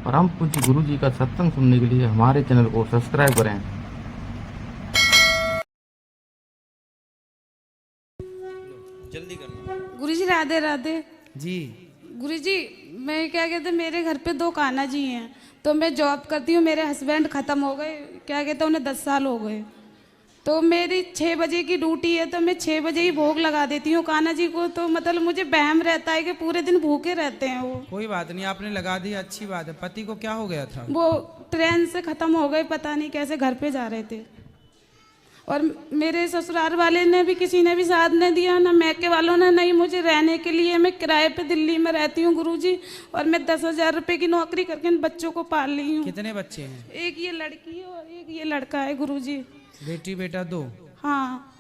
परम पूज्य गुरु जी का सत्संग सुनने के लिए हमारे चैनल को सब्सक्राइब करें। जल्दी करना। गुरुजी राधे राधे जी गुरुजी। मैं क्या कहते मेरे घर पे दो कान्हा जी हैं, तो मैं जॉब करती हूँ। मेरे हस्बैंड ख़त्म हो गए, क्या कहते हैं, उन्हें 10 साल हो गए। तो मेरी 6 बजे की ड्यूटी है, तो मैं 6 बजे ही भोग लगा देती हूँ कान्हा जी को। तो मतलब मुझे वहम रहता है कि पूरे दिन भूखे रहते हैं वो। कोई बात नहीं, आपने लगा दी, अच्छी बात है। पति को क्या हो गया था? वो ट्रेन से ख़त्म हो गए, पता नहीं कैसे घर पे जा रहे थे। और मेरे ससुराल वाले ने भी, किसी ने भी साथ नहीं दिया, ना मैके वालों ने, नहीं मुझे रहने के लिए। मैं किराए पे दिल्ली में रहती हूँ गुरुजी, और मैं 10,000 रुपये की नौकरी करके इन बच्चों को पाल ली हूँ। कितने बच्चे हैं? एक ये लड़की है और एक ये लड़का है गुरुजी। बेटी बेटा दो? हाँ,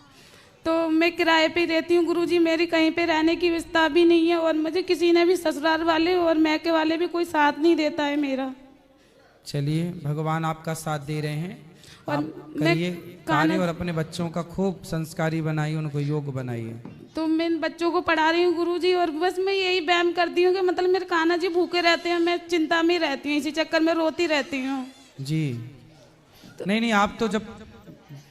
तो मैं किराए पे रहती हूँ गुरुजी। मेरी कहीं पे रहने की व्यवस्था भी नहीं है, और मुझे किसी ने भी, ससुराल वाले और मैके वाले भी, कोई साथ नहीं देता है मेरा। चलिए, भगवान आपका साथ दे रहे हैं। और आप करिए कार्य और अपने बच्चों का खूब संस्कारी बनाइए, उनको योग बनाइए। तो मैं इन बच्चों को पढ़ा रही हूँ गुरुजी, और बस मैं यही वहम करती हूँ कि मतलब मेरे कान्हा जी भूखे रहते हैं, मैं चिंता में रहती हूँ, इसी चक्कर में रोती रहती हूँ। जी नहीं, आप तो जब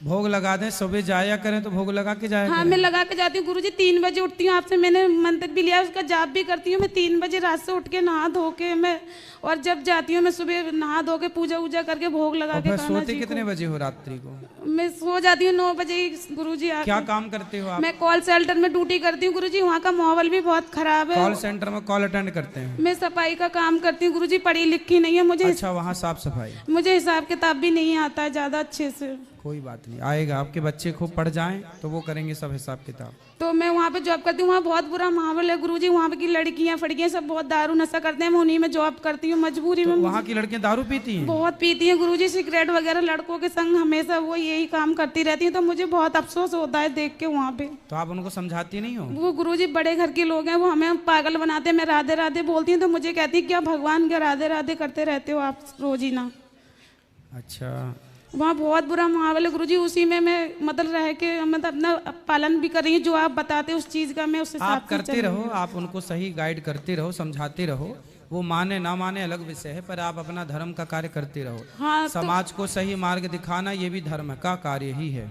भोग लगा दें, सुबह जाया करें तो भोग लगा के जाया हाँ, करें। मैं लगा के जाती हूँ गुरुजी। 3 बजे उठती हूँ, आपसे मैंने मंत्र भी लिया, उसका जाप भी करती हूँ। मैं 3 बजे रात से उठ के नहा धो के मैं, और जब जाती हूँ मैं सुबह नहा धो के पूजा वूजा करके भोग लगा के कान्हा सोते जी कितने को। बजे हो रात्रि को? मैं सो जाती हूँ 9 बजे ही गुरुजी। क्या काम करते हो आप? मैं कॉल सेंटर में ड्यूटी करती हूँ गुरुजी। वहाँ का माहौल भी बहुत खराब है। कॉल सेंटर में कॉल अटेंड करते हैं? मैं सफाई का काम करती हूँ गुरुजी, पढ़ी लिखी नहीं है मुझे। अच्छा, वहाँ साफ सफाई? मुझे हिसाब किताब भी नहीं आता है ज़्यादा अच्छे से। कोई बात नहीं, आएगा। आपके बच्चे खूब पढ़ जाएं तो वो करेंगे सब हिसाब किताब। तो मैं वहाँ पे जॉब करती हूँ। वहाँ बहुत बुरा माहौल है गुरुजी। वहाँ की लड़कियाँ फड़कियाँ सब बहुत दारू नशा करते हैं। मैं उन्हीं में जॉब करती हूँ मजबूरी में। वहाँ की लड़कियाँ दारू पीती हैं? बहुत पीती हैं गुरुजी, सिगरेट वगैरह, लड़कों के संग हमेशा वो यही काम करती रहती हैं। तो मुझे बहुत अफसोस होता है देख के वहाँ पे। तो आप उनको समझाती नहीं हो? वो गुरुजी बड़े घर के लोग हैं, वो हमें पागल बनाते हैं। मैं राधे राधे बोलती हूँ तो मुझे कहती है क्या भगवान क्या राधे राधे करते रहते हो आप रोज ही ना। अच्छा, वहाँ बहुत बुरा माहौल है गुरुजी। उसी में मैं मतलब रह के मतलब अपना पालन भी कर रही हूँ। जो आप बताते उस चीज का मैं उससे आप करते रहो, आप उनको सही गाइड करते रहो, समझाते रहो। वो माने ना माने अलग विषय है, पर आप अपना धर्म का कार्य करते रहो। हाँ, समाज को सही मार्ग दिखाना ये भी धर्म का कार्य ही है।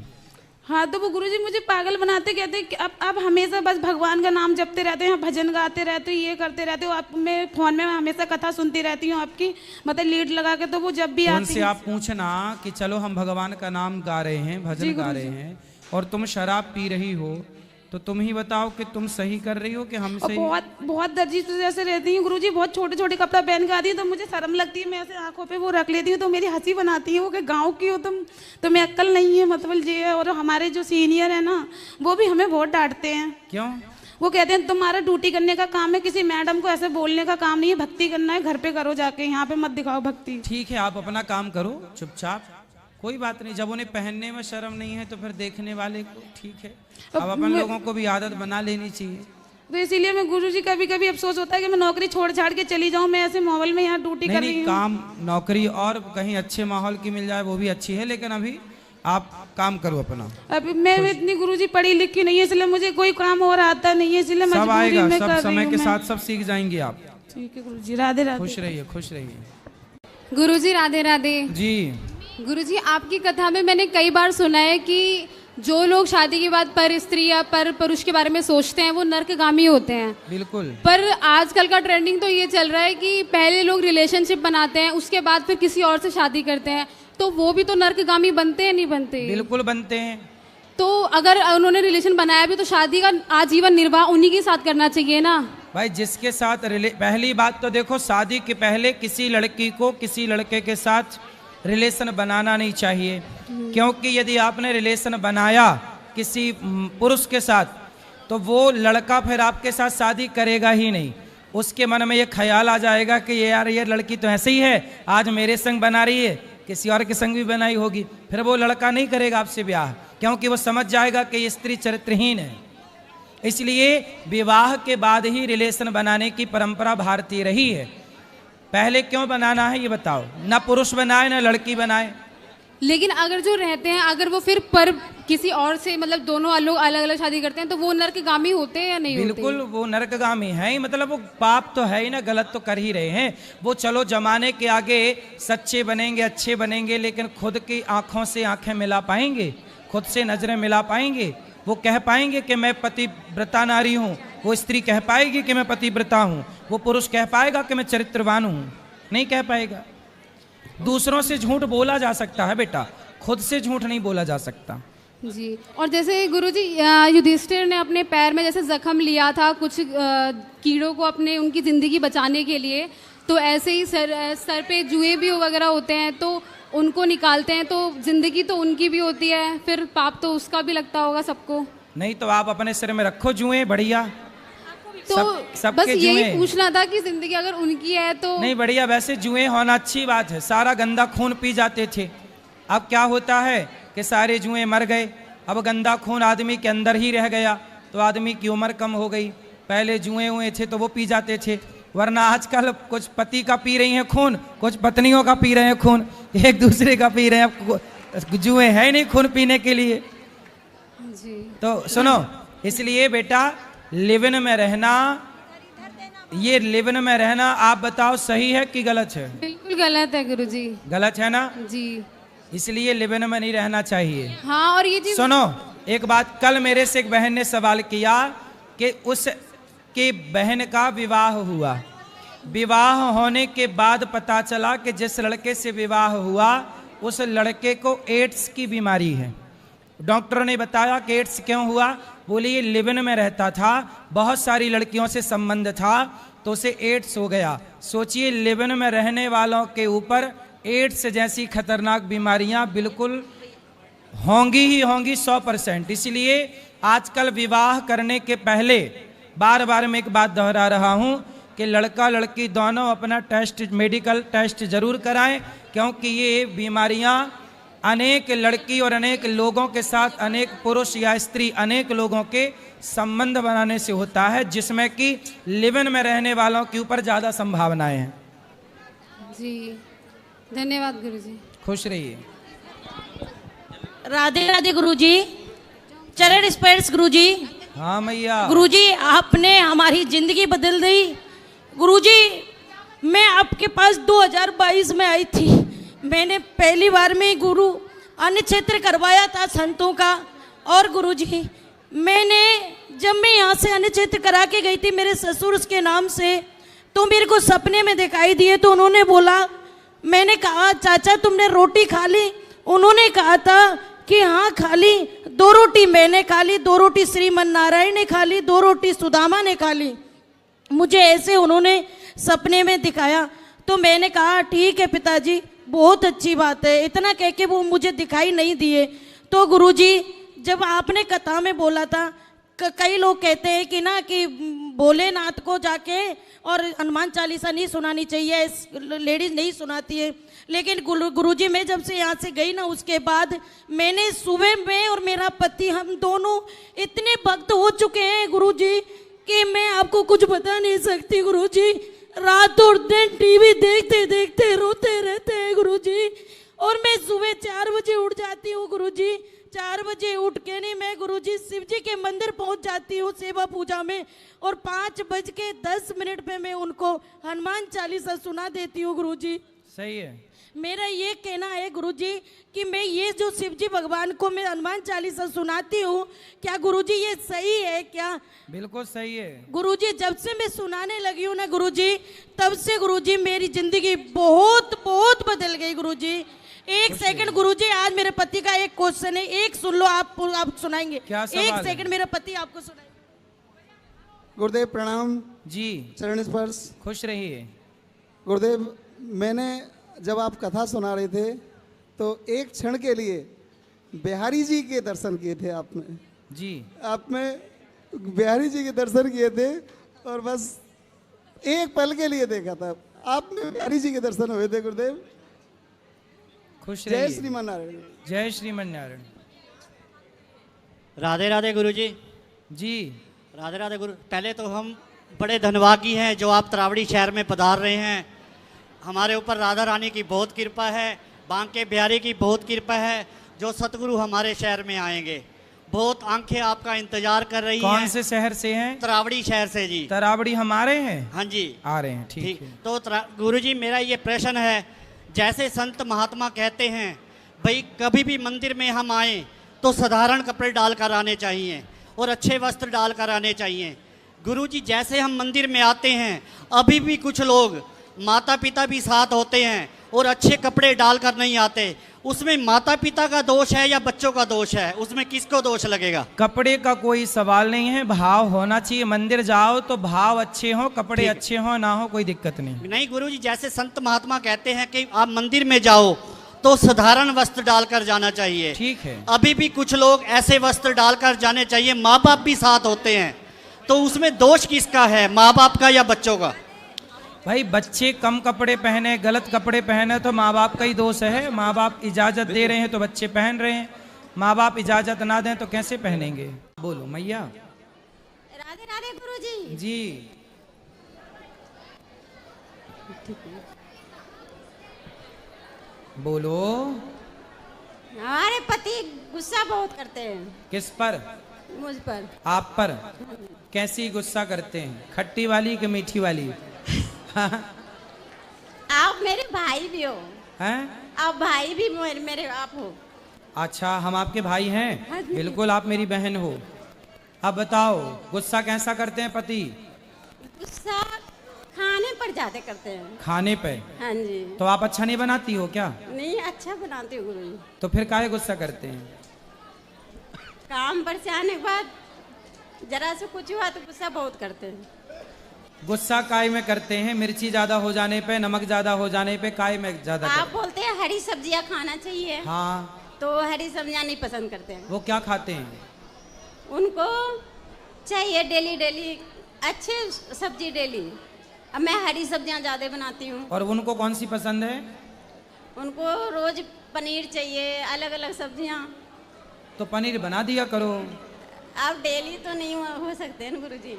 हाँ, तो वो गुरुजी मुझे पागल बनाते, कहते कि अब हमेशा बस भगवान का नाम जपते रहते हैं, भजन गाते रहते हो, ये करते रहते हो आप। मैं फोन में हमेशा कथा सुनती रहती हूँ आपकी, मतलब लीड लगा के। तो वो जब भी आती उनसे आप पूछना कि चलो हम भगवान का नाम गा रहे हैं, भजन गा रहे हैं, और तुम शराब पी रही हो, तो तुम ही बताओ कि तुम सही कर रही हो कि हम सही। बहुत बहुत दर्जी से जैसे रहती हूँ गुरुजी, बहुत छोटे छोटे कपड़ा पहन के आती है, तो मुझे शर्म लगती है। मैं ऐसे आंखों पे वो रख लेती हूँ, तो मेरी हंसी बनाती है वो कि गांव की हो तुम, तुम्हें अक्ल नहीं है मतलब ये है। और हमारे जो सीनियर है ना, वो भी हमें बहुत डांटते हैं। क्यों? वो कहते हैं तुम्हारा ड्यूटी करने का काम है, किसी मैडम को ऐसे बोलने का काम नहीं है, भक्ति करना है घर पे करो जाके, यहाँ पे मत दिखाओ भक्ति। ठीक है, आप अपना काम करो चुपचाप, कोई बात नहीं। जब उन्हें पहनने में शर्म नहीं है तो फिर देखने वाले को ठीक है। अब अपन लोगों को भी आदत बना लेनी चाहिए। तो इसीलिए मैं गुरुजी कभी कभी अफसोस होता है कि मैं नौकरी छोड़ छाड़ के चली जाऊं। मैं ऐसे माहौल में यहाँ ड्यूटी कर रही हूँ। काम नौकरी और कहीं अच्छे माहौल की मिल जाए वो भी अच्छी है, लेकिन अभी आप काम करो अपना। अभी मैं इतनी गुरुजी पढ़ी लिखी नहीं है, इसलिए मुझे कोई काम और आता नहीं है, इसलिए सब मजबूरी आएगा, में सब कर रही समय हूँ के मैं। साथ सब सीख जाएंगे आप। ठीक है गुरुजी, राधे राधे। खुश रहिए, खुश रहिए। गुरुजी राधे राधे। जी गुरुजी, आपकी कथा में मैंने कई बार सुना है कि जो लोग शादी के बाद पर स्त्री या पर पुरुष के बारे में सोचते हैं वो नरकगामी होते हैं। बिल्कुल। पर आजकल का ट्रेंडिंग तो ये चल रहा है कि पहले लोग रिलेशनशिप बनाते हैं, उसके बाद फिर किसी और से शादी करते हैं, तो वो भी तो नरकगामी बनते हैं नहीं बनते? बिल्कुल बनते हैं। तो अगर उन्होंने रिलेशन बनाया भी तो शादी का आजीवन निर्वाह उन्हीं के साथ करना चाहिए ना भाई। जिसके साथ पहली बात तो देखो, शादी के पहले किसी लड़की को किसी लड़के के साथ रिलेशन बनाना नहीं चाहिए, क्योंकि यदि आपने रिलेशन बनाया किसी पुरुष के साथ तो वो लड़का फिर आपके साथ शादी करेगा ही नहीं। उसके मन में ये ख्याल आ जाएगा कि ये यार ये लड़की तो ऐसे ही है, आज मेरे संग बना रही है, किसी और के संग भी बनाई होगी। फिर वो लड़का नहीं करेगा आपसे ब्याह, क्योंकि वो समझ जाएगा कि ये स्त्री चरित्रहीन है। इसलिए विवाह के बाद ही रिलेशन बनाने की परंपरा भारतीय रही है। पहले क्यों बनाना है ये बताओ? ना पुरुष बनाए ना लड़की बनाए, लेकिन अगर जो रहते हैं, अगर वो फिर पर किसी और से मतलब दोनों लोग अलग अलग शादी करते हैं, तो वो नरकगामी होते हैं या नहीं होते? बिल्कुल वो नरकगामी है ही, मतलब वो पाप तो है ही ना, गलत तो कर ही रहे हैं वो। चलो जमाने के आगे सच्चे बनेंगे, अच्छे बनेंगे, लेकिन खुद की आंखों से आंखें मिला पाएंगे? खुद से नजरें मिला पाएंगे? वो कह पाएंगे कि मैं पतिव्रता नारी हूँ? वो स्त्री कह पाएगी कि मैं पतिव्रता हूँ? वो पुरुष कह पाएगा कि मैं चरित्रवान हूँ? नहीं कह पाएगा। दूसरों से झूठ बोला जा सकता है बेटा, खुद से झूठ नहीं बोला जा सकता। जी। और जैसे गुरुजी युधिष्ठिर ने अपने पैर में जैसे जख्म लिया था कुछ कीड़ों को अपने उनकी ज़िंदगी बचाने के लिए, तो ऐसे ही सर पे जुए भी वगैरह होते हैं, तो उनको निकालते हैं, तो ज़िंदगी तो उनकी भी होती है, फिर पाप तो उसका भी लगता होगा सबको। नहीं तो आप अपने सिर में रखो जुए, बढ़िया। तो सबके बस यही जुए। पूछना था कि जिंदगी अगर उनकी है तो नहीं बढ़िया, वैसे जुए होना अच्छी बात है। सारा गंदा खून पी जाते थे, अब क्या होता है कि सारे जुए मर गए, अब गंदा खून आदमी के अंदर ही रह गया, तो आदमी की उम्र कम हो गई। पहले जुए हुए थे तो वो पी जाते थे, वरना आजकल कुछ पति का पी रही हैं खून, कुछ पत्नियों का पी रहे हैं खून, एक दूसरे का पी रहे हैं। जुए है नहीं खून पीने के लिए। जी। तो सुनो, इसलिए बेटा लिव-इन में रहना, ये लिव-इन में रहना आप बताओ सही है कि गलत है? बिल्कुल गलत है गुरुजी। गलत है ना? जी। इसलिए लिव-इन में नहीं रहना चाहिए। हाँ, और ये चीज सुनो एक बात, कल मेरे से एक बहन ने सवाल किया कि उसके बहन का विवाह हुआ, विवाह होने के बाद पता चला कि जिस लड़के से विवाह हुआ उस लड़के को एड्स की बीमारी है। डॉक्टर ने बताया कि एड्स क्यों हुआ? बोले ये लिव-इन में रहता था, बहुत सारी लड़कियों से संबंध था, तो उसे एड्स हो गया। सोचिए लिव-इन में रहने वालों के ऊपर एड्स जैसी खतरनाक बीमारियां बिल्कुल होंगी ही होंगी 100%। इसलिए आजकल विवाह करने के पहले बार बार मैं एक बात दोहरा रहा हूं कि लड़का लड़की दोनों अपना टेस्ट, मेडिकल टेस्ट जरूर कराएं, क्योंकि ये बीमारियां अनेक लड़की और अनेक लोगों के साथ, अनेक पुरुष या स्त्री, अनेक लोगों के संबंध बनाने से होता है, जिसमें कि लिव-इन में रहने वालों के ऊपर ज़्यादा संभावनाएं हैं। जी। धन्यवाद गुरुजी। खुश रहिए। राधे राधे गुरुजी, चरण स्पर्श गुरुजी। हाँ मैया। गुरुजी आपने हमारी जिंदगी बदल दी। गुरुजी मैं आपके पास 2022 में आई थी, मैंने पहली बार में गुरु अन्नक्षेत्र करवाया था संतों का। और गुरुजी मैंने जब मैं यहाँ से अन्नक्षेत्र करा के गई थी मेरे ससुर के नाम से, तो मेरे को सपने में दिखाई दिए, तो उन्होंने बोला, मैंने कहा चाचा तुमने रोटी खा ली? उन्होंने कहा था कि हाँ खा ली। 2 रोटी मैंने खा ली, 2 रोटी श्रीमन नारायण ने खा ली, 2 रोटी सुदामा ने खा ली। मुझे ऐसे उन्होंने सपने में दिखाया, तो मैंने कहा ठीक है पिताजी, बहुत अच्छी बात है। इतना कह के वो मुझे दिखाई नहीं दिए। तो गुरुजी जब आपने कथा में बोला था, कई लोग कहते हैं कि ना कि भोलेनाथ को जाके और हनुमान चालीसा नहीं सुनानी चाहिए, लेडीज नहीं सुनाती है, लेकिन गुरुजी मैं जब से यहाँ से गई ना, उसके बाद मैंने सुबह में और मेरा पति हम दोनों इतने भक्त हो चुके हैं गुरुजी कि मैं आपको कुछ बता नहीं सकती गुरुजी। रात और दिन टीवी देखते देखते रोते रहते हैं गुरुजी। और मैं सुबह 4 बजे उठ जाती हूँ गुरुजी। 4 बजे उठ के नहीं मैं गुरुजी शिव जी के मंदिर पहुँच जाती हूँ सेवा पूजा में, और 5:10 पे मैं उनको हनुमान चालीसा सुना देती हूँ गुरुजी। सही है। मेरा ये कहना है गुरुजी कि मैं ये जो शिव जी भगवान को मैं हनुमान चालीसा सुनाती हूँ, क्या गुरुजी ये सही है क्या? बिल्कुल सही है गुरुजी। जब से मैं सुनाने लगी हूँ ना गुरुजी, तब से गुरुजी मेरी जिंदगी बहुत बहुत बदल गई गुरुजी। एक सेकंड गुरुजी, आज मेरे पति का एक क्वेश्चन है, एक सुन लो, आप सुनाएंगे? क्या सवाल एक है? सेकंड मेरा पति आपको सुनाएंगे। गुरुदेव प्रणाम जी। चरण स्पर्श। खुश रहिए। गुरुदेव मैंने जब आप कथा सुना रहे थे तो एक क्षण के लिए बिहारी जी के दर्शन किए थे आपने जी। आपने बिहारी जी के दर्शन किए थे और बस एक पल के लिए देखा था आपने, बिहारी जी के दर्शन हुए थे गुरुदेव। खुश जय रहिए। श्रीमान नारायण। जय श्रीमन नारायण। राधे राधे गुरुजी। जी। राधे राधे गुरु। पहले तो हम बड़े धन्यवादी हैं जो आप तरावड़ी शहर में पधार रहे हैं। हमारे ऊपर राधा रानी की बहुत कृपा है। बांके बिहारी की बहुत कृपा है जो सतगुरु हमारे शहर में आएंगे। बहुत आंखें आपका इंतजार कर रही हैं। कौन से शहर से हैं? तरावड़ी शहर से जी। तरावड़ी हमारे हैं? हाँ जी आ रहे हैं, ठीक है। तो गुरुजी मेरा ये प्रश्न है, जैसे संत महात्मा कहते हैं भाई कभी भी मंदिर में हम आए तो साधारण कपड़े डालकर आने चाहिए और अच्छे वस्त्र डालकर आने चाहिए। गुरुजी जैसे हम मंदिर में आते हैं अभी भी कुछ लोग माता पिता भी साथ होते हैं और अच्छे कपड़े डालकर नहीं आते, उसमें माता पिता का दोष है या बच्चों का दोष है? उसमें किसको दोष लगेगा? कपड़े का कोई सवाल नहीं है, भाव होना चाहिए। मंदिर जाओ तो भाव अच्छे हो, कपड़े अच्छे हो ना हो, कोई दिक्कत नहीं। नहीं गुरुजी, जैसे संत महात्मा कहते हैं कि आप मंदिर में जाओ तो साधारण वस्त्र डालकर जाना चाहिए, ठीक है। अभी भी कुछ लोग ऐसे वस्त्र डालकर जाने चाहिए, माँ बाप भी साथ होते हैं, तो उसमें दोष किसका है, माँ बाप का या बच्चों का? भाई बच्चे कम कपड़े पहने, गलत कपड़े पहने तो माँ बाप का ही दोष है। माँ बाप इजाजत दे रहे हैं तो बच्चे पहन रहे हैं, माँ बाप इजाजत ना दें तो कैसे पहनेंगे? बोलो मैया। राधे राधे गुरुजी। जी बोलो। हमारे पति गुस्सा बहुत करते हैं। किस पर? मुझ पर। आप पर? कैसी गुस्सा करते हैं, खट्टी वाली कि मीठी वाली? आप मेरे भाई भी हो। हैं? आप भाई भी मेरे आप हो। अच्छा, हम आपके भाई हाँ हैं? जी। बिल्कुल, आप मेरी बहन हो। अब बताओ गुस्सा कैसा करते हैं पति? गुस्सा खाने पर ज्यादा करते हैं। खाने पे? हाँ जी। तो आप अच्छा नहीं बनाती हो क्या? नहीं, अच्छा बनाती हूँ गुरुजी। तो फिर काहे गुस्सा करते हैं? काम पर से आने के बाद जरा से कुछ हुआ तो गुस्सा बहुत करते हैं। गुस्सा काय में करते हैं? मिर्ची ज्यादा हो जाने पे, नमक ज्यादा हो जाने पे, काय में ज्यादा आप करते बोलते हैं हरी सब्जियां खाना चाहिए। हैं? हाँ, तो हरी सब्जियां नहीं पसंद करते हैं। वो क्या खाते हैं? उनको चाहिए डेली डेली अच्छे सब्जी डेली। अब मैं हरी सब्जियां ज्यादा बनाती हूँ। और उनको कौन सी पसंद है? उनको रोज पनीर चाहिए, अलग अलग सब्जियां। तो पनीर बना दिया करो। अब डेली तो नहीं हो सकते हैं गुरुजी।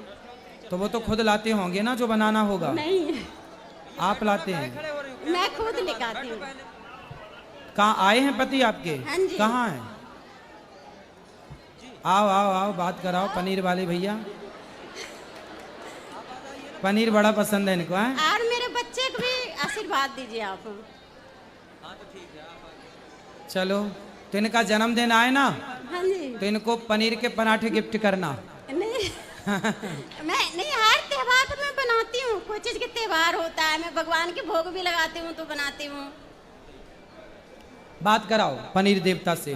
तो वो तो खुद लाते होंगे ना जो बनाना होगा? नहीं, आप लाते हैं? मैं खुद लिखाती हूँ। कहाँ आए हैं पति आपके? हाँ जी। कहाँ हैं? आओ आओ आओ, बात कराओ पनीर वाले भैया। पनीर बड़ा पसंद है इनको, हैं? और मेरे बच्चे को भी आशीर्वाद दीजिए आप। चलो, तो इनका जन्मदिन आए ना हाँ जी। तो इनको पनीर के पराठे गिफ्ट करना। नहीं मैं नहीं, हर त्योहार पर मैं बनाती हूँ। कोई चीज के त्योहार होता है, मैं भगवान के भोग भी लगाती हूँ तो बनाती हूँ। बात कराओ पनीर देवता से।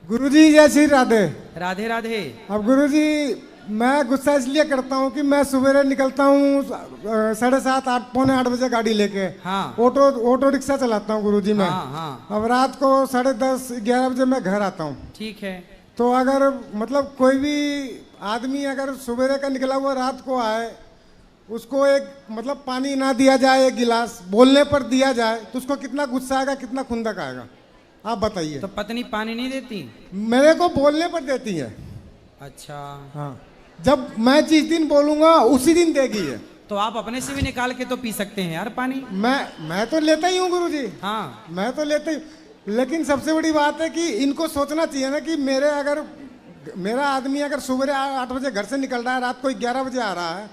गुरुजी जय श्री राधे। राधे राधे। अब गुरुजी मैं गुस्सा इसलिए करता हूँ कि मैं सवेरे निकलता हूँ 7:30 8 पौने 8 बजे गाड़ी लेके। हाँ। ऑटो रिक्शा चलाता हूँ गुरुजी मैं। हाँ, हाँ। अब रात को 10:30 11 बजे मैं घर आता हूँ। ठीक है। तो अगर मतलब कोई भी आदमी अगर सवेरे का निकला हुआ रात को आए, उसको एक मतलब पानी ना दिया जाए, एक गिलास बोलने पर दिया जाए, तो उसको कितना गुस्सा आएगा, कितना खुंदक आएगा, आप बताइए। तो पत्नी पानी नहीं देती? मेरे को बोलने पर देती है। अच्छा। हाँ, जब मैं जिस दिन बोलूंगा उसी दिन देगी है। तो आप अपने से भी निकाल के तो पी सकते हैं यार पानी। मैं तो लेता ही हूँ गुरुजी। हाँ, मैं तो लेता ही, लेकिन सबसे बड़ी बात है कि इनको सोचना चाहिए ना कि मेरा आदमी अगर सुबह 8 बजे घर से निकल रहा है, रात को 11 बजे आ रहा है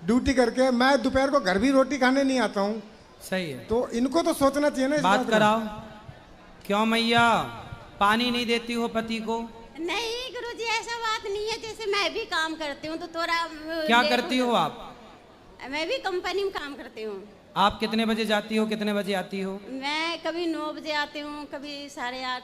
ड्यूटी करके, मैं दोपहर को घर भी रोटी खाने नहीं आता हूँ। सही है। तो इनको तो सोचना चाहिए ना इस बात बात कराओ। क्यों मैया पानी नहीं देती हो पति को? नहीं गुरुजी, ऐसा बात नहीं है। जैसे मैं भी काम करती हूँ तो थोड़ा क्या करती हो आप? मैं भी कंपनी में काम करती हूँ। आप कितने बजे जाती हो, कितने बजे आती हो? मैं कभी 9 बजे आती हूँ, कभी 8:30।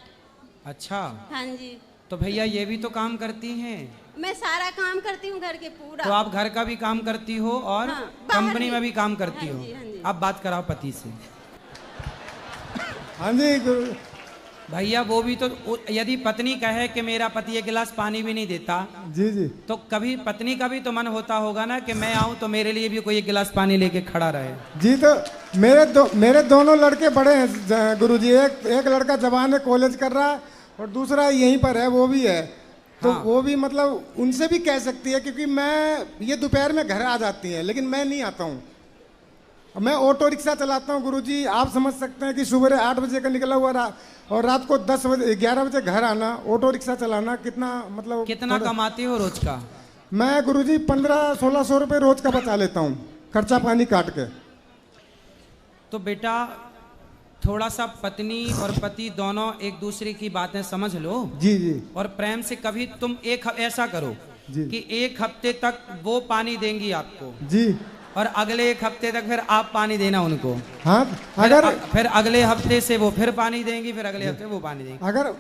अच्छा, हाँ जी। तो भैया ये भी तो काम करती हैं। मैं सारा काम करती हूँ घर के पूरा। तो आप घर का भी काम करती हो और हाँ, बाहर कंपनी भी। में भी काम करती हाँ हो। जी, हाँ जी। अब बात कराओ पति से। हाँ जी गुरु। भैया वो भी तो, यदि पत्नी कहे कि मेरा पति एक गिलास पानी भी नहीं देता, जी जी, तो कभी पत्नी का भी तो मन होता होगा ना कि मैं आऊं तो मेरे लिए भी कोई एक गिलास पानी लेके खड़ा रहे। जी। तो मेरे दोनों लड़के बड़े हैं गुरुजी। एक लड़का जवान है, कॉलेज कर रहा है, और दूसरा यहीं पर है, वो भी है। तो हाँ। वो भी मतलब उनसे भी कह सकती है, क्योंकि मैं ये दोपहर में घर आ जाती है लेकिन मैं नहीं आता हूँ। मैं ऑटो रिक्शा चलाता हूँ गुरुजी। आप समझ सकते हैं कि सुबह 8 बजे का निकला हुआ और रात को 10 बजे 11 बजे घर आना, ऑटो रिक्शा चलाना कितना मतलब कितना कमाते हो रोज का? मैं गुरुजी 1500-1600 रुपये रोज का बचा लेता हूँ, खर्चा पानी काट के। तो बेटा थोड़ा सा पत्नी और पति दोनों एक दूसरे की बातें समझ लो। जी जी। और प्रेम से कभी तुम ऐसा करो जी। कि एक हफ्ते तक वो पानी देंगी आपको जी। और अगले एक हफ्ते तक फिर आप पानी देना उनको। हाँ अगर फिर अगले हफ्ते से वो फिर पानी देंगी, फिर अगले हफ्ते वो पानी देंगी। अगर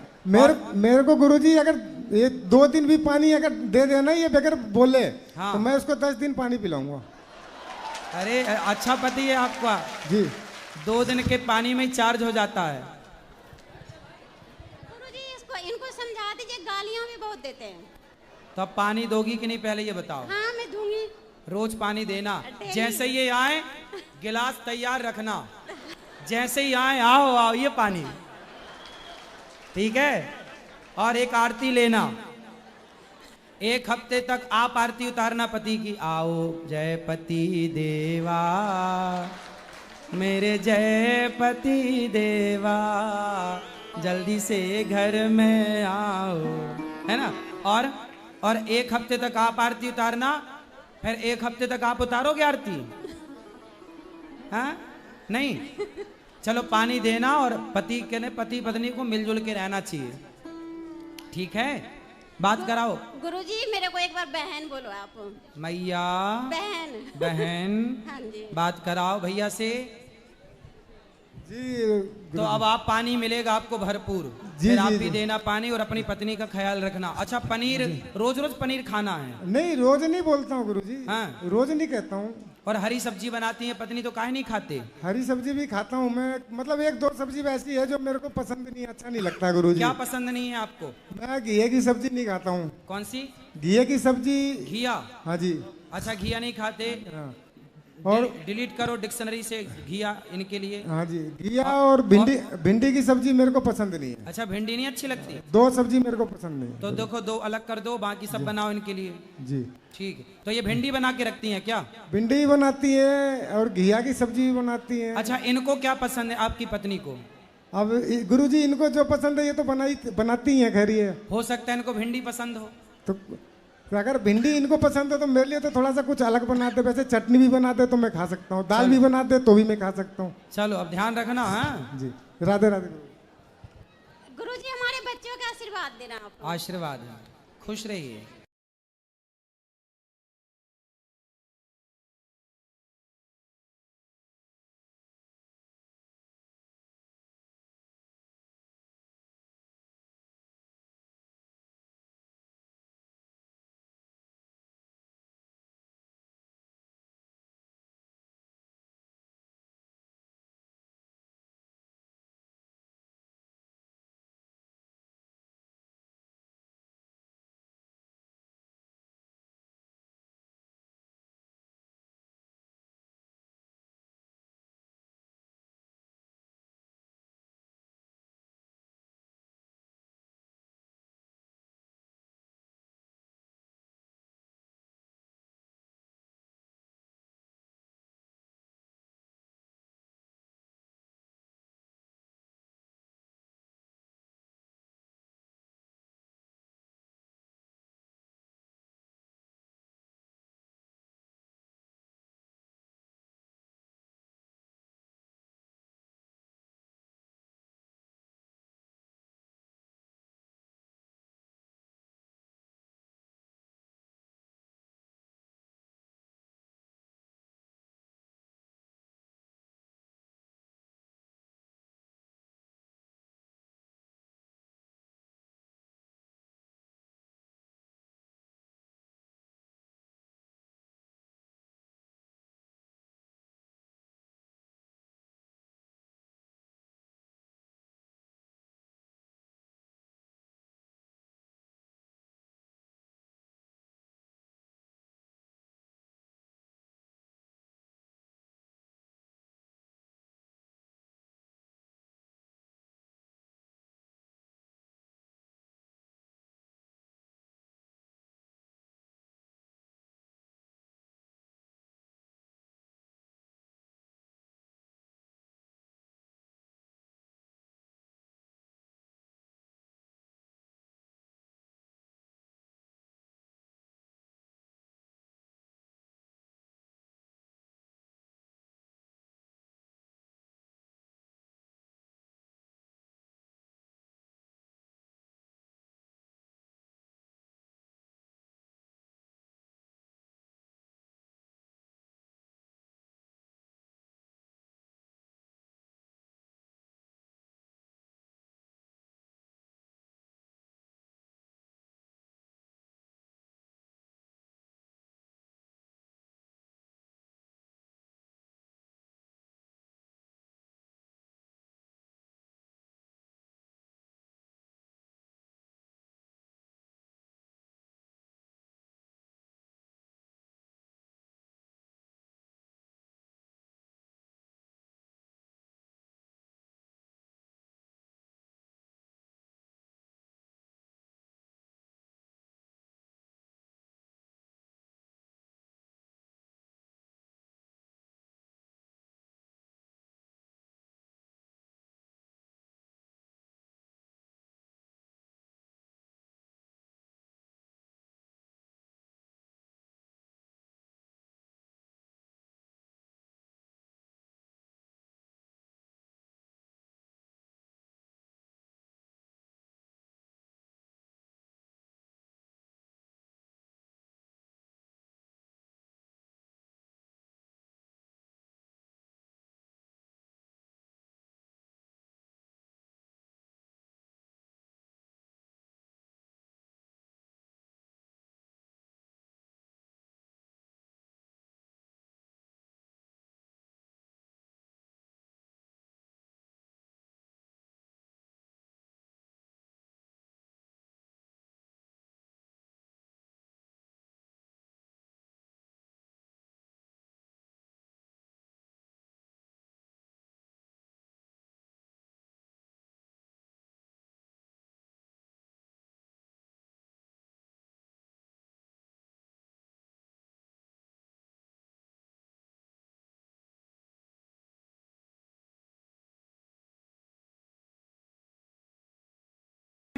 मेरे को गुरुजी अगर ये 2 दिन भी पानी अगर दे देना ये बगैर बोले, हाँ। तो मैं उसको 10 दिन पानी पिलाऊंगा। अरे अच्छा पति है आपका जी। 2 दिन के पानी में चार्ज हो जाता है। गुरुजी इसको इनको समझा दीजिए, गालियां भी बहुत देते हैं। तो अब पानी दोगी कि नहीं पहले ये बताओ? हाँ मैं दूंगी। रोज पानी देना, जैसे ही ये आए गिलास तैयार रखना, जैसे ही आए आओ आओ ये पानी, ठीक है? और एक आरती लेना, एक हफ्ते तक आप आरती उतारना पति की। आओ जय पति देवा मेरे जय पति देवा जल्दी से घर में आओ, है ना? और एक हफ्ते तक आप आरती उतारना, फिर एक हफ्ते तक आप उतारोगे आरती? हाँ नहीं, चलो पानी देना और पति पत्नी को मिलजुल के रहना चाहिए, ठीक है? बात कराओ। गुरुजी मेरे को एक बार बहन बोलो आप। मैया बहन। बहन हाँ जी। बात कराओ भैया से। जी। तो अब आप पानी मिलेगा आपको भरपूर, जी, फिर जी, आप भी जी। देना पानी और अपनी पत्नी का ख्याल रखना। अच्छा पनीर रोज रोज पनीर खाना है? नहीं रोज नहीं बोलता हूँ गुरुजी। हाँ। रोज नहीं कहता हूँ। और हरी सब्जी बनाती है पत्नी तो काहे नहीं खाते? हरी सब्जी भी खाता हूँ मैं, मतलब 1-2 सब्जी वैसी है जो मेरे को पसंद नहीं, अच्छा नहीं लगता गुरुजी। क्या पसंद नहीं है आपको? मैं घिये की सब्जी नहीं खाता हूँ। कौन सी? घिये की सब्जी। घिया? हाँ जी। अच्छा घिया नहीं खाते? हाँ। और डिलीट करो डिक्शनरी से घिया इनके लिए। हाँ जी, घिया और भिंडी की सब्जी मेरे को पसंद नहीं है। अच्छा भिंडी नहीं अच्छी लगती? 2 सब्जी मेरे को पसंद नहीं है। तो देखो 2 अलग कर दो, बाकी सब बनाओ इनके लिए। जी ठीक है। तो ये भिंडी बना के रखती हैं क्या? भिंडी बनाती है और घिया की सब्जी भी बनाती है। अच्छा इनको क्या पसंद है आपकी पत्नी को? अब गुरुजी इनको जो पसंद है ये तो बनाती हैं, खैर ये हो सकता है इनको भिंडी पसंद हो। तो अगर भिंडी इनको पसंद है तो मेरे लिए तो थोड़ा सा कुछ अलग बना दे। वैसे चटनी भी बना दे तो मैं खा सकता हूँ, दाल भी बना दे तो भी मैं खा सकता हूँ। चलो अब ध्यान रखना। हाँ जी। राधे राधे। गुरुजी हमारे बच्चों का आशीर्वाद देना आप। आशीर्वाद है, खुश रहिए।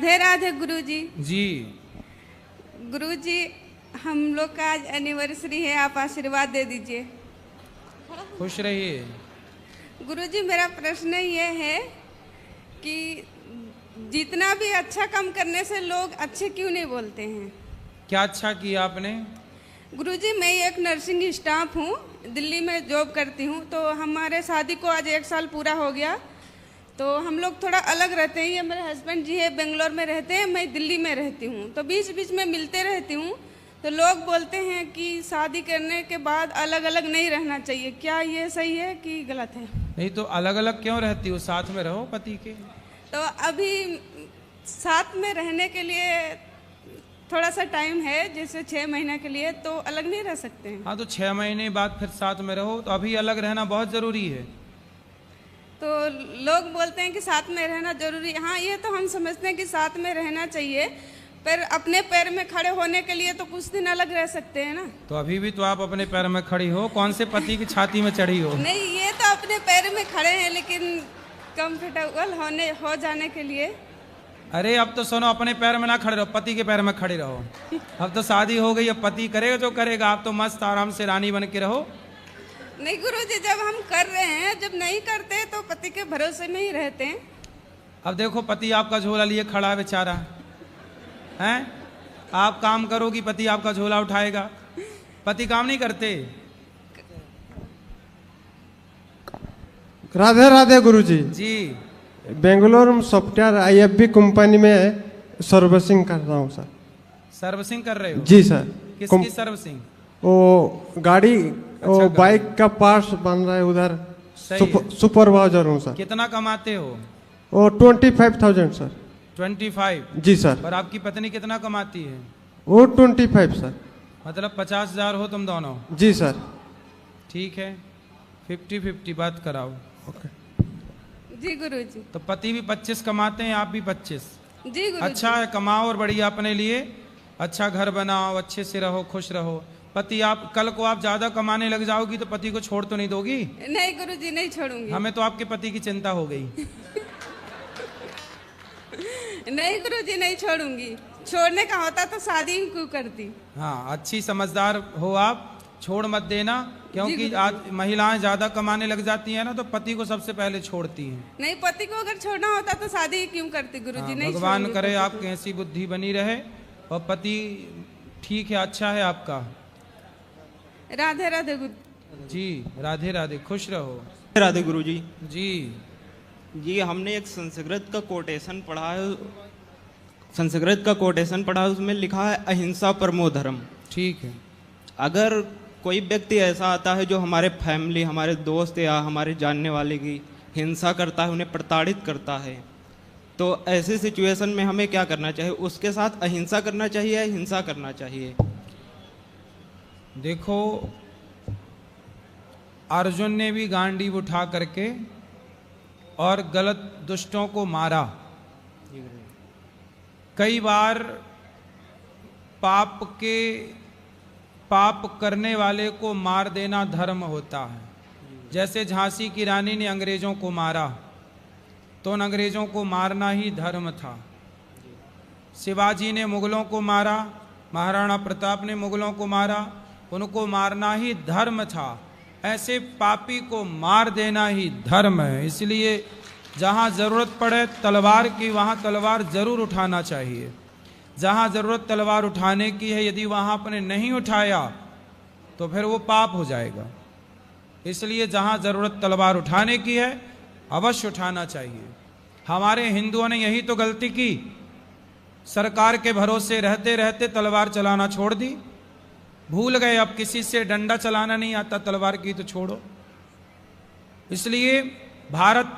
राधे राधे गुरुजी। जी गुरुजी, हम लोग का आज एनिवर्सरी है, आप आशीर्वाद दे दीजिए। खुश रहिए। गुरुजी, मेरा प्रश्न ये है कि जितना भी अच्छा काम करने से लोग अच्छे क्यों नहीं बोलते हैं? क्या अच्छा किया आपने? गुरुजी, मैं एक नर्सिंग स्टाफ हूँ, दिल्ली में जॉब करती हूँ। तो हमारे शादी को आज 1 साल पूरा हो गया। तो हम लोग थोड़ा अलग रहते हैं। ये मेरे हस्बैंड जी है बेंगलोर में रहते हैं, मैं दिल्ली में रहती हूँ। तो बीच बीच में मिलते रहती हूँ। तो लोग बोलते हैं कि शादी करने के बाद अलग अलग नहीं रहना चाहिए। क्या ये सही है कि गलत है? नहीं तो अलग अलग क्यों रहती हो, साथ में रहो पति के। तो अभी साथ में रहने के लिए थोड़ा सा टाइम है, जैसे 6 महीने के लिए, तो अलग नहीं रह सकते हैं। हाँ तो 6 महीने बाद फिर साथ में रहो, तो अभी अलग रहना बहुत जरूरी है। तो लोग बोलते हैं कि साथ में रहना जरूरी है। हाँ, ये तो हम समझते हैं कि साथ में रहना चाहिए, पर अपने पैर में खड़े होने के लिए तो कुछ दिन अलग रह सकते हैं ना। तो अभी भी तो आप अपने पैर में खड़ी हो, कौन से पति की छाती में चढ़ी हो? नहीं, ये तो अपने पैर में खड़े हैं, लेकिन कंफर्टेबल हो जाने के लिए। अरे अब तो सुनो, अपने पैर में ना खड़े रहो, पति के पैर में खड़े रहो। अब तो शादी हो गई, अब पति करेगा जो करेगा, आप तो मस्त आराम से रानी बन के रहो। नहीं गुरुजी, जब हम कर रहे हैं, जब नहीं करते तो पति के भरोसे में ही रहते हैं। अब देखो, पति आपका झोला लिए खड़ा है बेचारा, हैं? आप काम करोगी, पति आपका झोला उठाएगा। पति काम नहीं करते। राधे राधे गुरुजी। जी, बेंगलोर में सॉफ्टवेयर IFB कंपनी में सर्विसिंग कर रहा हूँ सर। सर्विसिंग कर रहे हो? जी सर। किसकी सर्विसिंग? वो गाड़ी, वो बाइक का पार्ट्स बन रहा है उधर। सुपरवाइजर हूँ सर। कितना कमाते हो? वो 25,000 सर। 25? जी सर। और आपकी पत्नी कितना कमाती है? वो 25 सर। मतलब 50,000 हो तुम दोनों? जी सर। ठीक है, 50-50 बात कराओ। ओके जी गुरुजी। तो पति भी 25 कमाते हैं, आप भी 25? जी गुरुजी। अच्छा है, कमाओ और बढ़िया अपने लिए अच्छा घर बनाओ, अच्छे से रहो, खुश रहो। पति आप कल को आप ज्यादा कमाने लग जाओगी तो पति को छोड़ तो नहीं दोगी? नहीं गुरुजी, नहीं छोड़ूंगी। हमें तो आपके पति की चिंता हो गई। नहीं गुरुजी, नहीं छोड़ूंगी। छोड़ने का होता तो शादी क्यों करती। हाँ, अच्छी समझदार हो आप, छोड़ मत देना, क्योंकि आज महिलाएं ज्यादा कमाने लग जाती हैं ना, तो पति को सबसे पहले छोड़ती हैं। नहीं, पति को अगर छोड़ना होता तो शादी क्यों करती गुरुजी। नहीं, भगवान करे आपकी ऐसी बुद्धि बनी रहे और पति ठीक है, अच्छा है आपका। राधे राधे गुरु जी, राधे राधे, खुश रहो। राधे गुरुजी। जी जी, हमने एक संस्कृत का कोटेशन पढ़ा है, संस्कृत का कोटेशन पढ़ा है, उसमें लिखा है अहिंसा परमो धर्म। ठीक है। अगर कोई व्यक्ति ऐसा आता है जो हमारे फैमिली, हमारे दोस्त या हमारे जानने वाले की हिंसा करता है, उन्हें प्रताड़ित करता है, तो ऐसी सिचुएशन में हमें क्या करना चाहिए? उसके साथ अहिंसा करना चाहिए या हिंसा करना चाहिए? देखो, अर्जुन ने भी गांडीव उठा करके और गलत दुष्टों को मारा। कई बार पाप करने वाले को मार देना धर्म होता है। जैसे झांसी की रानी ने अंग्रेजों को मारा, तो उन अंग्रेजों को मारना ही धर्म था। शिवाजी ने मुगलों को मारा, महाराणा प्रताप ने मुगलों को मारा, उनको मारना ही धर्म था। ऐसे पापी को मार देना ही धर्म है। इसलिए जहाँ ज़रूरत पड़े तलवार की, वहाँ तलवार ज़रूर उठाना चाहिए। जहाँ ज़रूरत तलवार उठाने की है, यदि वहाँ आपने नहीं उठाया तो फिर वो पाप हो जाएगा। इसलिए जहाँ ज़रूरत तलवार उठाने की है, अवश्य उठाना चाहिए। हमारे हिंदुओं ने यही तो गलती की, सरकार के भरोसे रहते रहते तलवार चलाना छोड़ दी। भूल गए अब किसी से डंडा चलाना नहीं आता, तलवार की तो छोड़ो। इसलिए भारत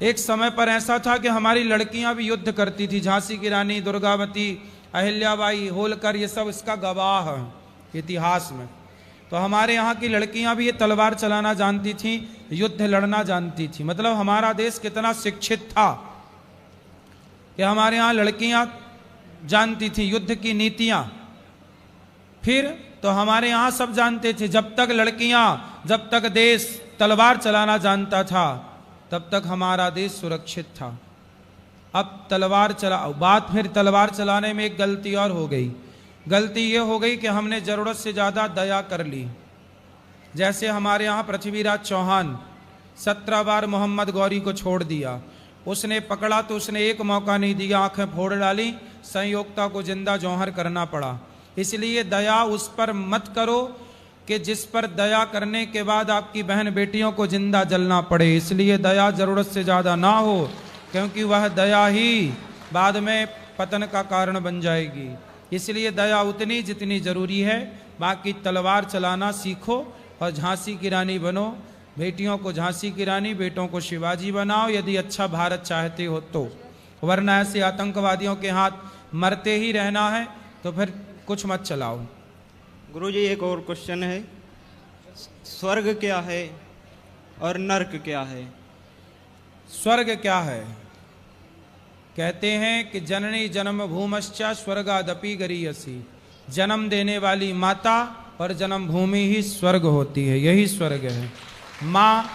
एक समय पर ऐसा था कि हमारी लड़कियां भी युद्ध करती थी। झांसी की रानी, दुर्गावती, अहिल्याबाई, होलकर, ये सब इसका गवाह है इतिहास में। तो हमारे यहाँ की लड़कियां भी ये तलवार चलाना जानती थी, युद्ध लड़ना जानती थी। मतलब हमारा देश कितना शिक्षित था कि हमारे यहाँ लड़कियां जानती थी युद्ध की नीतियां। फिर तो हमारे यहाँ सब जानते थे, जब तक देश तलवार चलाना जानता था तब तक हमारा देश सुरक्षित था। अब तलवार चलाओ। बात फिर तलवार चलाने में एक गलती और हो गई। गलती ये हो गई कि हमने जरूरत से ज्यादा दया कर ली। जैसे हमारे यहाँ पृथ्वीराज चौहान 17 बार मोहम्मद गौरी को छोड़ दिया। उसने पकड़ा तो उसने एक मौका नहीं दिया, आंखें फोड़ डाली, संयोक्ता को जिंदा जौहर करना पड़ा। इसलिए दया उस पर मत करो कि जिस पर दया करने के बाद आपकी बहन बेटियों को जिंदा जलना पड़े। इसलिए दया जरूरत से ज्यादा ना हो, क्योंकि वह दया ही बाद में पतन का कारण बन जाएगी। इसलिए दया उतनी जितनी जरूरी है। बाकी तलवार चलाना सीखो और झांसी की रानी बनो। बेटियों को झांसी की रानी, बेटों को शिवाजी बनाओ, यदि अच्छा भारत चाहते हो तो। वरना ऐसे आतंकवादियों के हाथ मरते ही रहना है तो फिर कुछ मत चलाओ। गुरुजी एक और क्वेश्चन है, स्वर्ग क्या है और नर्क क्या है? स्वर्ग क्या है? कहते हैं कि जननी जन्म भूमश्चा स्वर्गादपि गरीयसी। जन्म देने वाली माता और जन्म भूमि ही स्वर्ग होती है, यही स्वर्ग है। माँ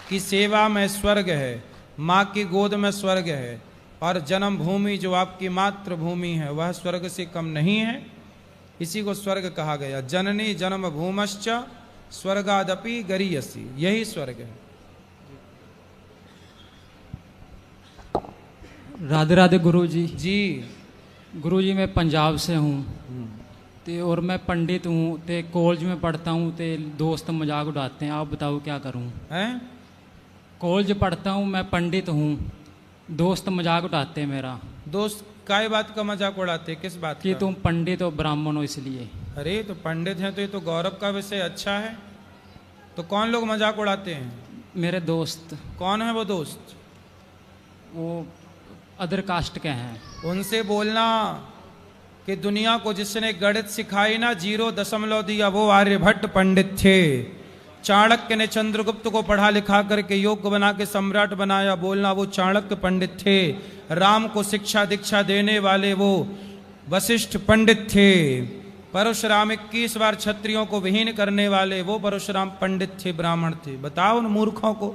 की सेवा में स्वर्ग है, माँ की गोद में स्वर्ग है, और जन्म भूमि जो आपकी मातृभूमि है वह स्वर्ग से कम नहीं है। इसी को स्वर्ग कहा गया। जननी जन्म भूमश्च स्वर्गादपि गरीयसी, यही स्वर्ग है। राधे राधे गुरुजी। जी गुरुजी मैं पंजाब से हूँ ते और मैं पंडित हूँ, ते कॉलेज में पढ़ता हूँ, ते दोस्त मजाक उड़ाते हैं। आप बताओ क्या करूँ? हैं? कॉलेज पढ़ता हूँ, मैं पंडित हूँ, दोस्त मजाक उड़ाते हैं मेरा। दोस्त काय बात का मजाक उड़ाते? किस बात कि का? तुम पंडित हो, ब्राह्मण हो, इसलिए। अरे तो पंडित हैं तो ये तो गौरव का विषय, अच्छा है। तो कौन लोग मजाक उड़ाते हैं? मेरे दोस्त। कौन है वो दोस्त? वो अदर कास्ट के हैं। उनसे बोलना कि दुनिया को जिसने गणित सिखाई ना, 0 दिया, वो आर्यभट्ट पंडित थे। चाणक्य ने चंद्रगुप्त को पढ़ा लिखा करके योग्य बना के सम्राट बनाया, बोलना वो चाणक्य पंडित थे। राम को शिक्षा दीक्षा देने वाले वो वशिष्ठ पंडित थे। परशुराम 21 बार क्षत्रियों को विहीन करने वाले वो परशुराम पंडित थे, ब्राह्मण थे। बताओ उन मूर्खों को।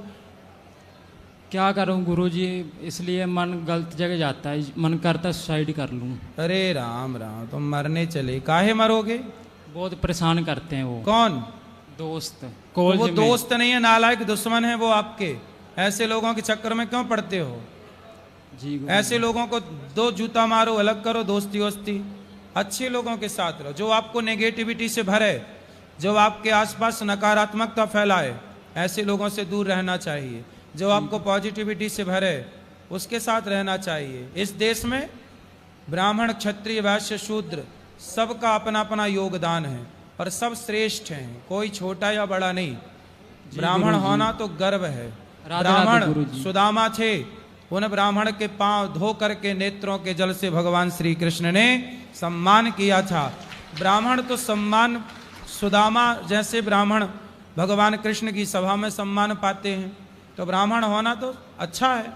क्या करूं गुरुजी, इसलिए मन गलत जगह जाता है, मन करता सुसाइड कर लूं। अरे राम राम, तुम मरने चले, काहे मरोगे? बहुत परेशान करते हैं वो। कौन? दोस्त। तो वो दोस्त नहीं है, नालायक दुश्मन है वो आपके। ऐसे लोगों के चक्कर में क्यों पड़ते हो? जी ऐसे लोगों को दो जूता मारो, अलग करो, दोस्ती वोस्ती। अच्छे लोगों के साथ रहो, जो आपको नेगेटिविटी से भरे, जो आपके आसपास नकारात्मकता फैलाए, ऐसे लोगों से दूर रहना चाहिए। जो आपको पॉजिटिविटी से भरे, उसके साथ रहना चाहिए। इस देश में ब्राह्मण, क्षत्रिय, वैश्य, शूद्र सबका अपना अपना योगदान है और सब श्रेष्ठ हैं, कोई छोटा या बड़ा नहीं। ब्राह्मण होना तो गर्व है। ब्राह्मण सुदामा थे, उन ब्राह्मण के पांव धो करके नेत्रों के जल से भगवान श्री कृष्ण ने सम्मान किया था। ब्राह्मण तो सम्मान, सुदामा जैसे ब्राह्मण भगवान कृष्ण की सभा में सम्मान पाते हैं। तो ब्राह्मण होना तो अच्छा है।